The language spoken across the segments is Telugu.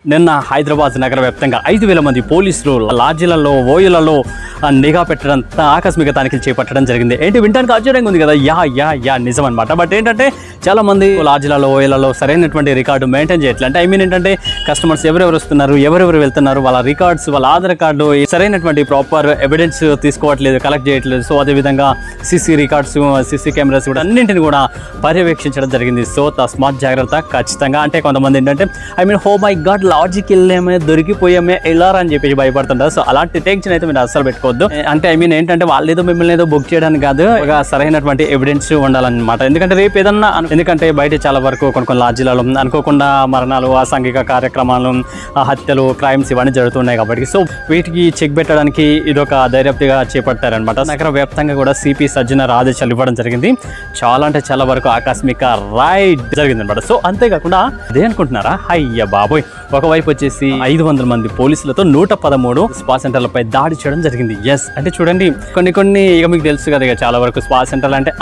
నిన్న హైదరాబాద్ నగర వ్యాప్తంగా 5,000 మంది పోలీసులు లాడ్జీలలో ఓయూలలో నిఘా పెట్టడం ఆకస్మిక తనిఖీలు చేపట్టడం జరిగింది. ఏంటి వింటానికి ఆశ్చర్యంగా ఉంది కదా? యా నిజం అనమాట. బట్ ఏంటంటే చాలా మంది లాడ్జీలలో ఓయూలలో సరైనటువంటి రికార్డు మెయింటైన్ చేయట్లేదు. అంటే ఏంటంటే కస్టమర్స్ ఎవరెవరు వస్తున్నారు, ఎవరెవరు వెళ్తున్నారు, వాళ్ళ రికార్డ్స్, వాళ్ళ ఆధార్ కార్డు సరైనటువంటి ప్రాపర్ ఎవిడెన్స్ తీసుకోవట్లేదు, కలెక్ట్ చేయట్లేదు. సో అదేవిధంగా సీసీ రికార్డ్స్, సీసీ కెమెరాస్ కూడా అన్నింటిని కూడా పర్యవేక్షించడం జరిగింది. సో తస్మాత్ జాగ్రత్త ఖచ్చితంగా. అంటే కొంతమంది ఏంటంటే హో మై గాడ్ లాడ్జికి వెళ్ళామే, దొరికిపోయామే, వెళ్ళారా అని చెప్పేసి భయపడుతుంటారు. సో అలాంటి టెన్షన్ అయితే మీరు అస్సలు పెట్టుకోవద్దు. అంటే ఏంటంటే వాళ్ళు ఏదో మిమ్మల్ని ఏదో బుక్ చేయడానికి కాదు, ఒక సరైనటువంటి ఎవిడెన్స్ ఉండాలన్నమాట. ఎందుకంటే రేపు ఏదన్నా ఎందుకంటే బయట చాలా వరకు కొన్ని లాడ్జీలలో అనుకోకుండా మరణాలు, అసాంఘిక కార్యక్రమాలు, హత్యలు, క్రైమ్స్ ఇవన్నీ జరుగుతున్నాయి కాబట్టి సో వీటికి చెక్ పెట్టడానికి ఇదొక దర్యాప్తుగా చేపట్టారనమాట. నగర వ్యాప్తంగా కూడా సిపి సజ్జనర్ ఆదేశాలు ఇవ్వడం జరిగింది. చాలా అంటే చాలా వరకు ఆకస్మిక రైడ్ జరిగిందనమాట. సో అంతేకాకుండా అదే అనుకుంటున్నారా, అయ్య బాబోయ్, ఒకవైపు వచ్చేసి 500 మంది పోలీసులతో 113 స్పా సెంటర్లపై దాడి చేయడం జరిగింది. ఎస్ అంటే చూడండి, కొన్ని ఇక మీకు తెలుసు కదా, ఇక చాలా వరకు స్పా సెంటర్లు అంటే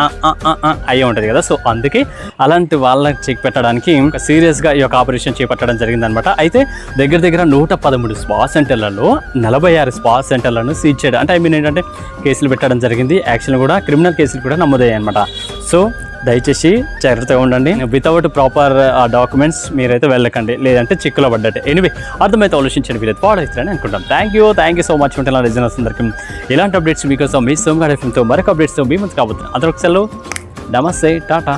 అయ్యే ఉంటుంది కదా. సో అందుకే అలాంటి వాళ్ళకి చెక్ పెట్టడానికి సీరియస్ గా ఈ యొక్క ఆపరేషన్ చేపట్టడం జరిగింది అనమాట. అయితే దగ్గర 113 స్పా సెంటర్లలో 46 స్పా సెంటర్లను సీజ్ చేయడం అంటే ఏంటంటే కేసులు పెట్టడం జరిగింది. యాక్చువల్ కూడా క్రిమినల్ కేసులు కూడా నమోదయ్యాయి అనమాట. సో దయచేసి జాగ్రత్తగా ఉండండి. వితౌట్ ప్రాపర్ డాక్యుమెంట్స్ మీరైతే వెళ్ళకండి, లేదంటే చిక్కులో పడ్డట్టే. ఎనివే అర్థమైతే ఆలోచించండి, వీళ్ళైతే పాడవుతారని అనుకుంటాం. Thank you so much. ఉంటున్న రిజనర్స్ అందరికీ ఇలాంటి అప్డేట్స్ మీకోసం మీ సోమగారి ఫిల్మ్తో మరొక అప్డేట్స్తో మీ ముందు కాబోతున్నాం. అందరూ ఒకసారి నమస్తే, టాటా.